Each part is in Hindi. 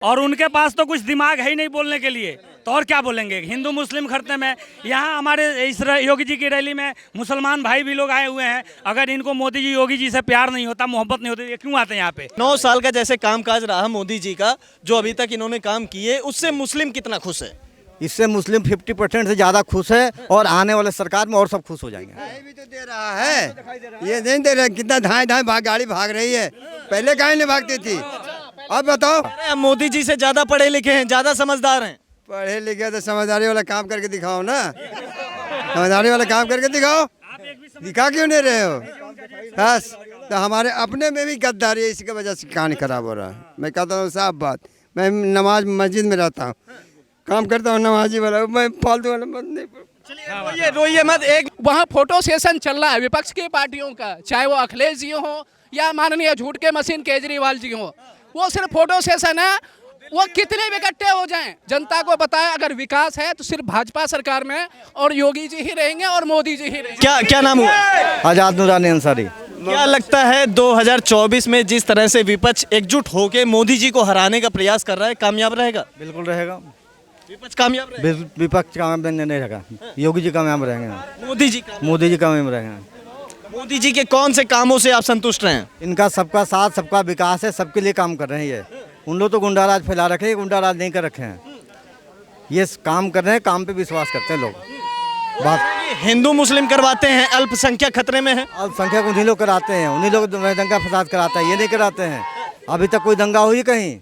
और उनके पास तो कुछ दिमाग है ही नहीं बोलने के लिए, तो और क्या बोलेंगे। हिंदू मुस्लिम खड़ते में यहाँ हमारे इस योगी जी की रैली में मुसलमान भाई भी लोग आए हुए हैं। अगर इनको मोदी जी योगी जी से प्यार नहीं होता, मोहब्बत नहीं होती, ये क्यों आते हैं यहाँ पे। 9 साल का जैसे कामकाज रहा मोदी जी का, जो अभी तक इन्होंने काम किए, उससे मुस्लिम कितना खुश है? इससे मुस्लिम 50% से ज़्यादा खुश है और आने वाले सरकार में और सब खुश हो जाएंगे। भी तो दे रहा है, ये नहीं दे रहा। कितना धाए धाए गाड़ी भाग रही है, पहले काहे नहीं भागती थी। अब बताओ, अरे मोदी जी से ज्यादा पढ़े लिखे हैं, ज्यादा समझदार हैं। पढ़े लिखे तो समझदारी वाला काम करके दिखाओ ना, समझदारी वाला काम करके दिखाओ। दिखा क्यों नहीं रहे हो? बस तो हमारे अपने में भी गद्दारी है, इसकी वजह से कहानी खराब हो रहा है। मैं कहता हूँ साफ बात, मैं नमाज मस्जिद में रहता हूँ, काम करता हूँ नमाजी वाला, मैं फालतू वाला बंद नहीं। रोइए मत। एक वहाँ फोटो सेशन चल रहा है विपक्ष की पार्टियों का, चाहे वो अखिलेश जी हो या माननीय झूठ के मशीन केजरीवाल जी हो। वो सिर्फ फोटो सेशन है, वो कितने भी इकट्ठे हो जाएं, जनता को पता है अगर विकास है तो सिर्फ भाजपा सरकार में और योगी जी ही रहेंगे और मोदी जी ही रहेंगे। क्या नाम हुआ? आज़ाद नूरानी अंसारी। क्या लगता है 2024 में जिस तरह से विपक्ष एकजुट होकर मोदी जी को हराने का प्रयास कर रहा है, कामयाब रहेगा? बिल्कुल रहेगा, विपक्ष कामयाब रहेगा? विपक्ष कामयाब नहीं रहेगा, योगी जी कामयाब रहेंगे, मोदी जी कामयाब रहेंगे। मोदी जी के कौन से कामों से आप संतुष्ट हैं? इनका सबका साथ सबका विकास है, सबके लिए काम कर रहे हैं। ये उन लोग तो गुंडा राज फैला रखे हैं, गुंडा राज नहीं कर रखे हैं। ये काम कर रहे हैं, काम पे विश्वास करते हैं लोग। बात हिंदू मुस्लिम करवाते हैं, अल्पसंख्यक खतरे में है। अल्पसंख्यक उन्हीं लोग कराते हैं, उन्हीं लोग दंगा फसाद कराता है, ये नहीं कराते हैं। अभी तक कोई दंगा हुई कहीं?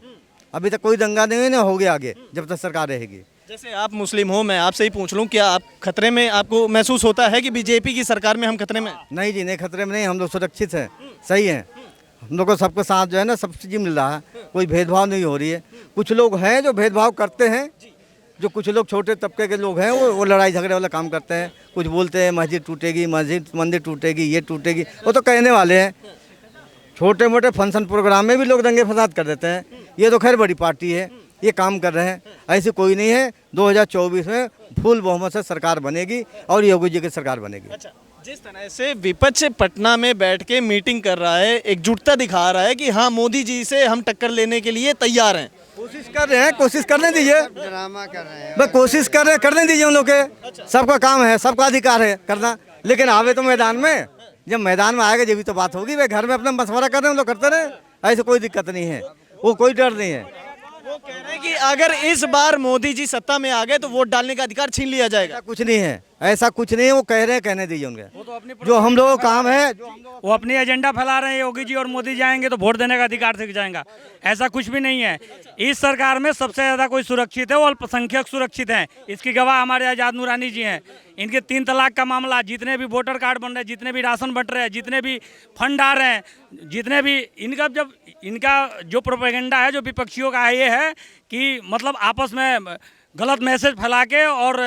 अभी तक कोई दंगा नहीं ना हो गया आगे, जब तक सरकार रहेगी। जैसे आप मुस्लिम हो, मैं आपसे ही पूछ लूं, क्या आप खतरे में, आपको महसूस होता है कि बीजेपी की सरकार में हम खतरे में? नहीं जी, नहीं, खतरे में नहीं, हम लोग सुरक्षित हैं, सही हैं। हम लोग को सबके साथ जो है ना सब चीज़ मिल रहा है, कोई भेदभाव नहीं हो रही है। कुछ लोग हैं जो भेदभाव करते हैं, जो कुछ लोग छोटे तबके के लोग हैं वो लड़ाई झगड़े वाला काम करते हैं। कुछ बोलते हैं मस्जिद टूटेगी, मंदिर टूटेगी, ये टूटेगी, वो तो कहने वाले हैं। छोटे मोटे फंक्शन प्रोग्राम में भी लोग दंगे फसाद कर देते हैं। ये तो खैर बड़ी पार्टी है, ये काम कर रहे हैं। ऐसे कोई नहीं है। 2024 में फुल बहुमत से सरकार बनेगी और योगी जी की सरकार बनेगी। अच्छा, जिस तरह से विपक्ष पटना में बैठ के मीटिंग कर रहा है, एकजुटता दिखा रहा है कि हाँ मोदी जी से हम टक्कर लेने के लिए तैयार हैं, कोशिश कर रहे हैं, कोशिश करने दीजिए, ड्रामा कर रहे हैं। बस कोशिश कर रहे हैं, करने दीजिए उन लोग के। सबका काम है, सबका अधिकार है करना, लेकिन आवे तो मैदान में। जब मैदान में आएगा जब भी तो बात होगी। वे घर में अपना मशवरा कर रहे हैं, हम लोग करते रहे, ऐसे कोई दिक्कत नहीं है, वो कोई डर नहीं है। वो कह रहे हैं कि अगर इस बार मोदी जी सत्ता में आ गए तो वोट डालने का अधिकार छीन लिया जाएगा। ऐसा कुछ नहीं है, ऐसा कुछ नहीं है। वो कह रहे हैं, कहने दीजिए उनके, जो हम लोगों का काम है। वो अपनी एजेंडा फैला रहे हैं। योगी जी और मोदी जाएंगे तो वोट देने का अधिकार से जाएगा, ऐसा कुछ भी नहीं है। इस सरकार में सबसे ज़्यादा कोई सुरक्षित है वो अल्पसंख्यक सुरक्षित हैं। इसकी गवाह हमारे आज़ाद नूरानी जी हैं। इनके 3 तलाक का मामला, जितने भी वोटर कार्ड बन रहे हैं, जितने भी राशन बंट रहे हैं, जितने भी फंड आ रहे हैं, जितने भी इनका जो प्रोपेगेंडा है, जो विपक्षियों का है, ये है कि मतलब आपस में गलत मैसेज फैला के और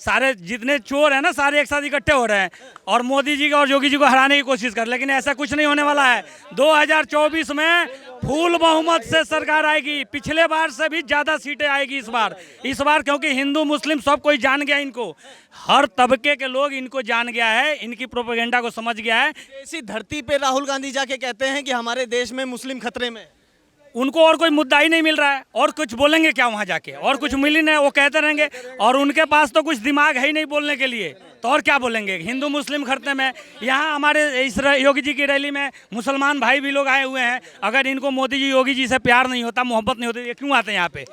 सारे जितने चोर हैं ना, सारे एक साथ इकट्ठे हो रहे हैं और मोदी जी को और योगी जी को हराने की कोशिश कर। लेकिन ऐसा कुछ नहीं होने वाला है। 2024 में फुल बहुमत से सरकार आएगी, पिछले बार से भी ज़्यादा सीटें आएगी इस बार, क्योंकि हिंदू मुस्लिम सब कोई जान गया इनको, हर तबके के लोग इनको जान गया है, इनकी प्रोपेगेंडा को समझ गया है। ऐसी धरती पे राहुल गांधी जाके कहते हैं कि हमारे देश में मुस्लिम खतरे में। उनको और कोई मुद्दा ही नहीं मिल रहा है, और कुछ बोलेंगे क्या वहाँ जाके, और कुछ मिल ही नहीं, वो कहते रहेंगे। और उनके पास तो कुछ दिमाग है ही नहीं बोलने के लिए, तो और क्या बोलेंगे। हिंदू मुस्लिम खड़ते में यहाँ हमारे इस योगी जी की रैली में मुसलमान भाई भी लोग आए हुए हैं। अगर इनको मोदी जी योगी जी से प्यार नहीं होता, मोहब्बत नहीं होती, ये क्यों आते हैं यहाँ पे।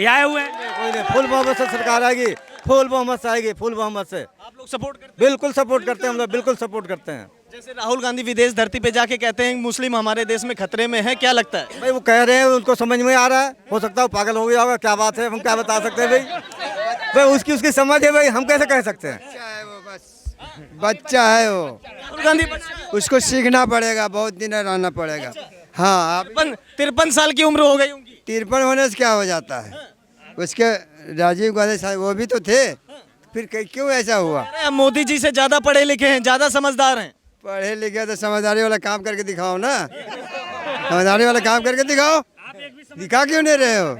ये आए हुए हैं। कोई नहीं, फुल बहुमत से सरकार आएगी, फुल बहुमत से आएगी, फुल बहुमत से। आप लोग सपोर्ट करते हैं? बिल्कुल सपोर्ट करते हैं हम लोग, बिल्कुल सपोर्ट करते हैं। जैसे राहुल गांधी विदेश धरती पे जाके कहते हैं मुस्लिम हमारे देश में खतरे में है, क्या लगता है? भाई वो कह रहे हैं, उनको समझ में आ रहा है, हो सकता है पागल हो गया होगा, क्या बात है, हम क्या बता सकते हैं भाई उसकी समझ है भाई, हम कैसे कह सकते हैं। बच्चा है वो, राहुल गांधी उसको सीखना पड़ेगा, बहुत दिन रहना पड़ेगा। हाँ, 53 साल की उम्र हो गई उनकी। 53 होने से क्या हो जाता है। उसके राजीव गांधी साहब वो भी तो थे, फिर क्यों ऐसा हुआ। अरे मोदी जी से ज्यादा पढ़े लिखे हैं, ज्यादा समझदार हैं। पढ़े लिखे तो समझदारी वाला काम करके दिखाओ ना, समझदारी वाला काम करके दिखाओ। दिखा क्यों नहीं रहे हो?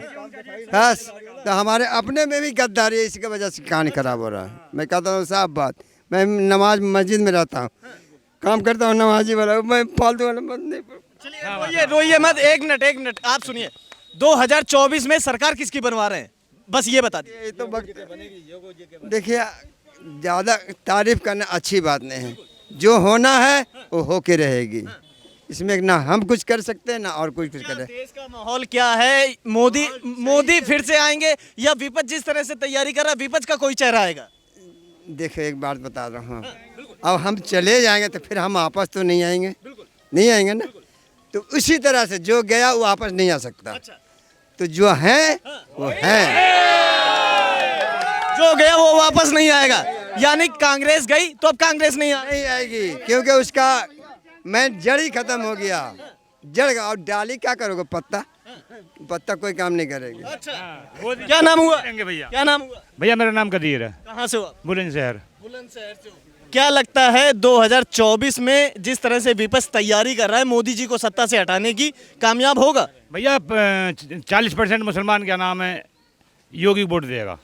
बस तो हमारे अपने में भी गद्दारी है, इसकी वजह से कहानी खराब हो रहा है। मैं कहता हूँ साफ बात, मैं नमाज मस्जिद में रहता हूँ, काम करता हूँ नमाजी वाला, मैं फालतू वाला बंद नहीं। रोइए मत। एक मिनट आप सुनिए। 2024 में सरकार किसकी बनवा रहे हैं, बस ये बता दीजिए। ये तो देखिए, ज़्यादा तारीफ करना अच्छी बात नहीं है। जो होना है वो होके रहेगी, इसमें ना हम कुछ कर सकते हैं ना और कुछ करे। देश का माहौल क्या है, मोदी फिर से आएंगे या विपक्ष जिस तरह से तैयारी कर रहा है विपक्ष का कोई चेहरा आएगा? देखो एक बात बता रहा हूँ, अब हम चले जाएंगे तो फिर हम वापस तो नहीं आएंगे, नहीं आएंगे ना। तो उसी तरह से जो गया वो वापस नहीं आ सकता। तो जो है वो है, जो गया वो वापस नहीं आएगा, यानी कांग्रेस गई तो अब कांग्रेस नहीं आएगी, क्योंकि उसका मैं जड़ ही खत्म हो गया। जड़ और डाली क्या करोगे, पत्ता कोई काम नहीं करेगी। क्या नाम हुआ भैया? क्या नाम हुआ भैया मेरा नाम कदीर है। कहाँ से हुआ? बुलंदशहर। बुलंदशहर से हो। क्या लगता है 2024 में जिस तरह से विपक्ष तैयारी कर रहा है मोदी जी को सत्ता से हटाने की, कामयाब होगा? भैया 40% मुसलमान क्या नाम है योगी वोट देगा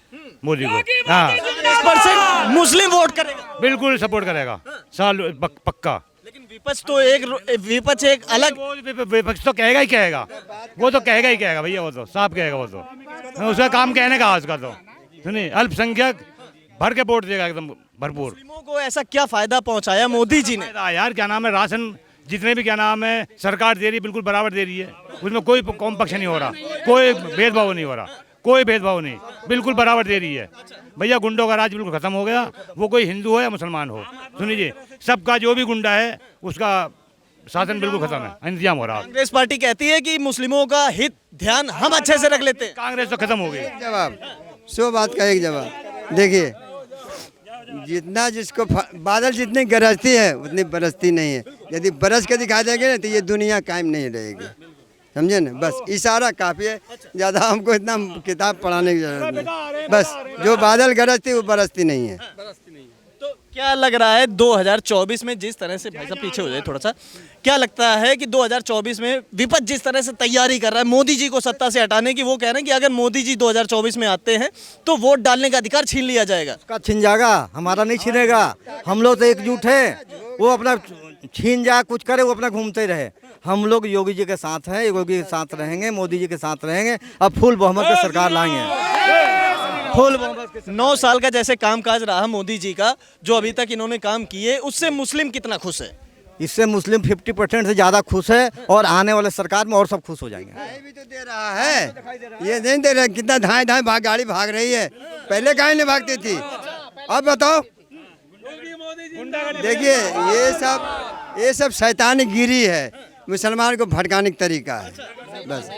मोदी को। हाँ 40% मुस्लिम वोट करेगा, बिल्कुल सपोर्ट करेगा साल पक्का। लेकिन विपक्ष एक अलग, विपक्ष तो कहेगा ही कहेगा, वो तो कहेगा ही कहेगा भैया, वो तो साफ कहेगा, वो तो उसका काम कहने का उसका तो सुनिए, अल्पसंख्यक भर के वोट देगा एकदम भरपूर। मुस्लिमों को ऐसा क्या फायदा पहुंचाया मोदी जी ने? यार क्या नाम है, राशन जितने भी क्या नाम है सरकार दे रही है बिल्कुल बराबर दे रही है, उसमें कोई कम पक्ष नहीं हो रहा, कोई भेदभाव नहीं हो रहा, कोई भेदभाव नहीं, बिल्कुल बराबर दे रही है भैया। गुंडों का राज बिल्कुल खत्म हो गया, वो कोई हिंदू हो या मुसलमान हो, सुनिए सबका जो भी गुंडा है उसका शासन बिल्कुल खत्म है, इंतजाम हो रहा है। कांग्रेस पार्टी कहती है कि मुस्लिमों का हित ध्यान हम अच्छे से रख लेते हैं, कांग्रेस तो खत्म हो गई। जवाब 100 बात का एक जवाब। देखिए, जितना जिसको बादल जितनी गरजती है उतनी बरसती नहीं है। यदि बरस के दिखा देंगे ना तो ये दुनिया कायम नहीं रहेगी, समझे ना। बस इशारा काफ़ी है, ज़्यादा हमको इतना किताब पढ़ाने की जरूरत नहीं। बस जो बादल गरजती वो बरसती नहीं है। तो क्या लग रहा है 2024 में जिस तरह से, भाई साहब पीछे हो जाए थोड़ा सा, क्या लगता है कि 2024 में विपक्ष जिस तरह से तैयारी कर रहा है मोदी जी को सत्ता से हटाने की, वो कह रहे हैं कि अगर मोदी जी 2024 में आते हैं तो वोट डालने का अधिकार छीन लिया जाएगा? उसका छीन जाएगा, हमारा नहीं छीनेगा। हम लोग तो एकजुट है, वो अपना छीन जाए कुछ करे, वो अपना घूमते रहे। हम लोग योगी जी के साथ हैं, योगी के साथ रहेंगे, मोदी जी के साथ रहेंगे, अब फुल बहुमत की सरकार लाएंगे। फुल बहुमत के 9 साल का जैसे कामकाज रहा मोदी जी का, जो अभी तक इन्होंने काम किए, उससे मुस्लिम कितना खुश है? इससे मुस्लिम 50% से ज़्यादा खुश है, और आने वाले सरकार में और सब खुश हो जाएंगे। भी तो दे रहा है, ये नहीं दे रहा। कितना धाए धाए गाड़ी भाग रही है, पहले काहे नहीं भागती थी, अब बताओ। देखिए ये सब शैतानी गिरी है, मुसलमान को भटकाने का तरीका है बस,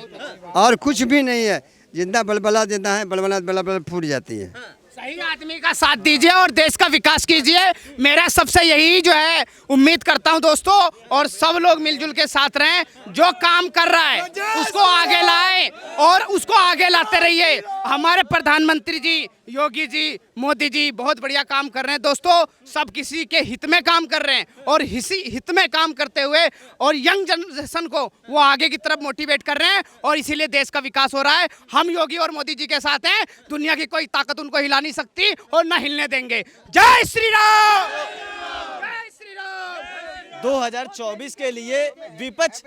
और कुछ भी नहीं है। जितना बलबला देता है, बलबला फूट जाती है। सही आदमी का साथ दीजिए और देश का विकास कीजिए, मेरा सबसे यही जो है उम्मीद करता हूं दोस्तों। और सब लोग मिलजुल के साथ रहें, जो काम कर रहा है उसको आगे लाएं और उसको आगे लाते रहिए। हमारे प्रधानमंत्री जी, योगी जी, मोदी जी बहुत बढ़िया काम कर रहे हैं दोस्तों, सब किसी के हित में काम कर रहे हैं, और इसी हित में काम करते हुए और यंग जनरेशन को वो आगे की तरफ मोटिवेट कर रहे हैं, और इसीलिए देश का विकास हो रहा है। हम योगी और मोदी जी के साथ हैं, दुनिया की कोई ताकत उनको हिला नहीं सकती और न हिलने देंगे। जय श्री राम, जय श्री राम। 2024 के लिए विपक्ष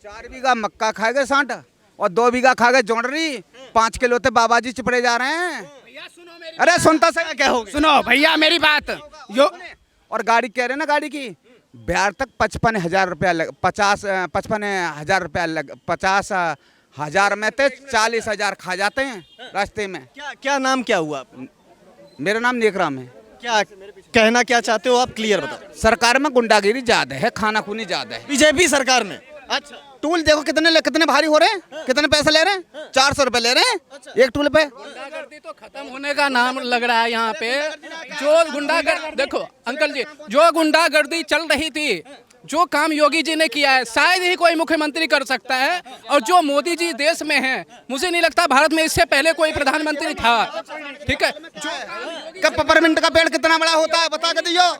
4 बीघा मक्का खाएगा सांट और 2 बीघा खाएगा जोंडरी, 5 किलो तो बाबा जी चिपड़े जा रहे हैं। अरे सुनता सही, क्या हो गया? सुनो भैया मेरी बात, यो और गाड़ी कह रहे ना, गाड़ी की बिहार तक 55,000 रुपया 55,000 रुपया 50,000 में तो 40,000 खा जाते हैं रास्ते में। क्या नाम क्या हुआ आपका? मेरा नाम नेकराम है। क्या कहना क्या चाहते हो आप, क्लियर बताओ। सरकार में गुंडागिरी ज्यादा है, खाना खूनी ज्यादा है। बीजेपी सरकार में? अच्छा, टूल देखो कितने भारी हो रहे हैं, कितने पैसे ले रहे हैं, 400 रुपए ले रहे हैं एक टूल पे। गुंडागर्दी तो खत्म होने का नाम लग रहा है यहाँ पे। जो गुंडागर्दी, देखो अंकल जी, जो गुंडागर्दी चल रही थी, जो काम योगी जी ने किया है शायद ही कोई मुख्यमंत्री कर सकता है, और जो मोदी जी देश में हैं, मुझे नहीं लगता भारत में इससे पहले कोई प्रधानमंत्री था। ठीक है, कब पेपरमिंट का पेड़ कितना बड़ा होता है बता के दियो।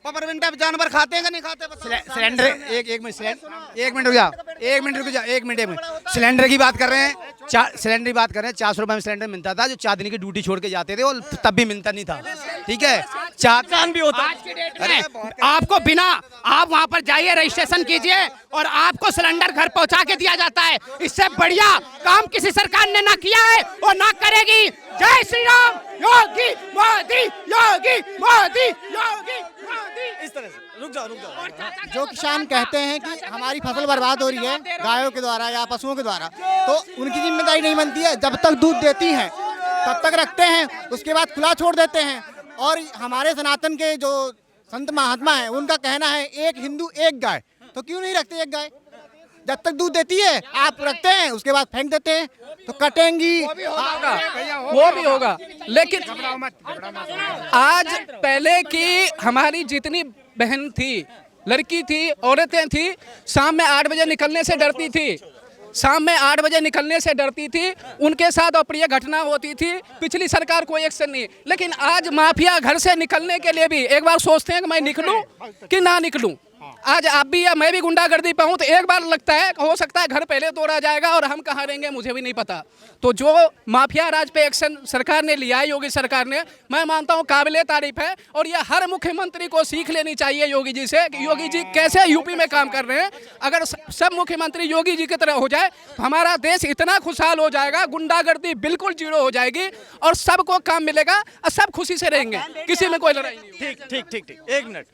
पेपरमिंट जानवर खाते हैं कि नहीं खाते? सिलेंडर एक मिनट रुक जाओ एक मिनट सिलेंडर की बात कर रहे हैं। सिलेंडर की बात कर रहे हैं। 400 रुपए में सिलेंडर मिलता था, जो 4 दिन की ड्यूटी छोड़ के जाते थे और तब भी मिलता नहीं था। ठीक है, 4 नुकसान भी होता आज की डेट में आपको बिना आप वहां पर जाइए, रजिस्ट्रेशन कीजिए और आपको सिलेंडर घर पहुंचा के दिया जाता है। इससे बढ़िया काम किसी सरकार ने ना किया है और ना करेगी। जय श्री राम। योगी मोदी, योगी मोदी, योगी मोदी। इस तरह से रुक जाओ। जो किसान कहते हैं कि हमारी फसल बर्बाद हो रही है गायों के द्वारा या पशुओं के द्वारा, तो उनकी जिम्मेदारी नहीं बनती है। जब तक दूध देती हैं तब तक रखते हैं, उसके बाद खुला छोड़ देते हैं। और हमारे सनातन के जो संत महात्मा हैं उनका कहना है एक हिंदू एक गाय, तो क्यों नहीं रखते एक गाय? जब तक दूध देती है आप रखते हैं, उसके बाद फेंक देते हैं, तो कटेंगी। वो भी होगा। लेकिन आज पहले की हमारी जितनी बहन थी, लड़की थी, औरतें थी, शाम में 8 बजे निकलने से डरती थी। शाम में 8 बजे निकलने से डरती थी। उनके साथ अप्रिय घटना होती थी। पिछली सरकार कोई एक्शन नहीं। लेकिन आज माफिया घर से निकलने के लिए भी एक बार सोचते हैं कि मैं निकलूं कि ना निकलूं। आज आप भी या मैं भी गुंडागर्दी पे हूं तो एक बार लगता है, हो सकता है घर पहले तोड़ा जाएगा और हम कहाँ रहेंगे मुझे भी नहीं पता। तो जो माफिया राज पे एक्शन सरकार ने लिया है, योगी सरकार ने, मैं मानता हूं काबिले तारीफ है। और यह हर मुख्यमंत्री को सीख लेनी चाहिए योगी जी से कि योगी जी कैसे यूपी में काम कर रहे हैं। अगर सब मुख्यमंत्री योगी जी की तरह हो जाए तो हमारा देश इतना खुशहाल हो जाएगा, गुंडागर्दी बिल्कुल जीरो हो जाएगी और सबको काम मिलेगा और सब खुशी से रहेंगे, किसी में कोई लड़ाई नहीं। ठीक। एक मिनट।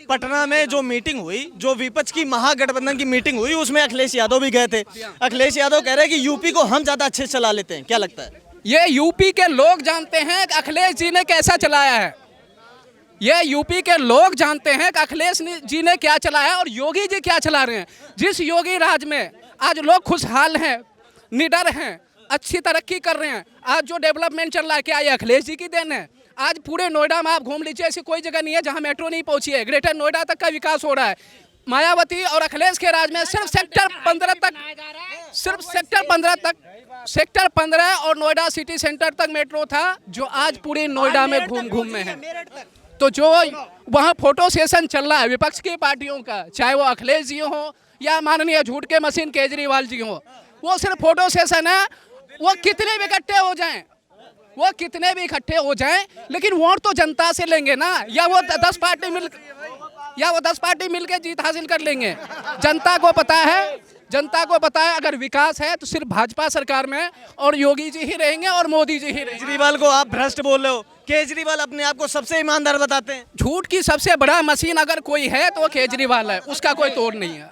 पटना में जो मीटिंग हुई, जो विपक्ष की महागठबंधन की मीटिंग हुई, उसमें अखिलेश यादव भी गए थे। अखिलेश यादव कह रहे हैं कि यूपी को हम ज्यादा अच्छे से चला लेते हैं। क्या लगता है? ये यूपी के लोग जानते हैं कि अखिलेश जी ने कैसा चलाया है। ये यूपी के लोग जानते हैं कि अखिलेश जी ने क्या चलाया है और योगी जी क्या चला रहे हैं। जिस योगी राज में आज लोग खुशहाल हैं, निडर हैं, अच्छी तरक्की कर रहे हैं, आज जो डेवलपमेंट चल रहा है, क्या ये अखिलेश जी की देन है? आज पूरे नोएडा में आप घूम लीजिए, ऐसी कोई जगह नहीं है जहां मेट्रो नहीं पहुंची है। ग्रेटर नोएडा तक का विकास हो रहा है। मायावती और अखिलेश के राज में सिर्फ सेक्टर 15 और नोएडा सिटी सेंटर तक मेट्रो था, जो आज पूरे नोएडा में घूम में है। तो जो वहाँ फोटो सेशन चल रहा है विपक्ष की पार्टियों का, चाहे वो अखिलेश जी हो या माननीय झूठ के मशीन केजरीवाल जी हो, वो सिर्फ फोटो सेशन है। वो कितने भी इकट्ठे हो जाएं, लेकिन वोट तो जनता से लेंगे ना। या वो 10 पार्टी मिलकर जीत हासिल कर लेंगे। जनता को पता है अगर विकास है तो सिर्फ भाजपा सरकार में और योगी जी ही रहेंगे और मोदी जी ही रहेंगे। केजरीवाल को आप भ्रष्ट बोल रहे हो। केजरीवाल अपने आप को सबसे ईमानदार बताते हैं। झूठ की सबसे बड़ा मशीन अगर कोई है तो वो केजरीवाल है, उसका कोई तोड़ नहीं है।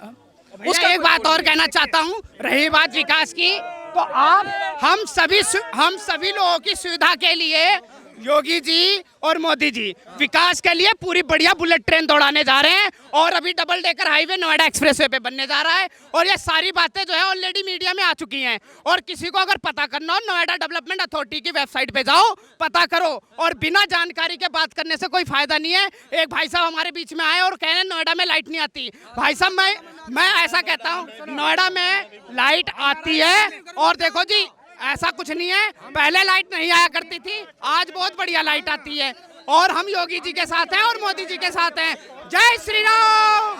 उसका एक बात और कहना चाहता हूँ, रही बात विकास की, तो आप हम सभी लोगों की सुविधा के लिए योगी जी और मोदी जी विकास के लिए पूरी बढ़िया बुलेट ट्रेन दौड़ाने जा रहे हैं और अभी double decker highway Noida expressway पे बनने जा रहा है। और ये सारी बातें जो है ऑलरेडी मीडिया में आ चुकी हैं। और किसी को अगर पता करना हो, नोएडा डेवलपमेंट अथॉरिटी की वेबसाइट पे जाओ, पता करो। और बिना जानकारी के बात करने से कोई फायदा नहीं है। एक भाई साहब हमारे बीच में आए और कह रहे हैं नोएडा में लाइट नहीं आती। भाई साहब मैं ऐसा कहता हूँ, नोएडा में लाइट आती है। और देखो जी, ऐसा कुछ नहीं है, पहले लाइट नहीं आया करती थी, आज बहुत बढ़िया लाइट आती है। और हम योगी जी के साथ हैं और मोदी जी के साथ हैं। जय श्री राम।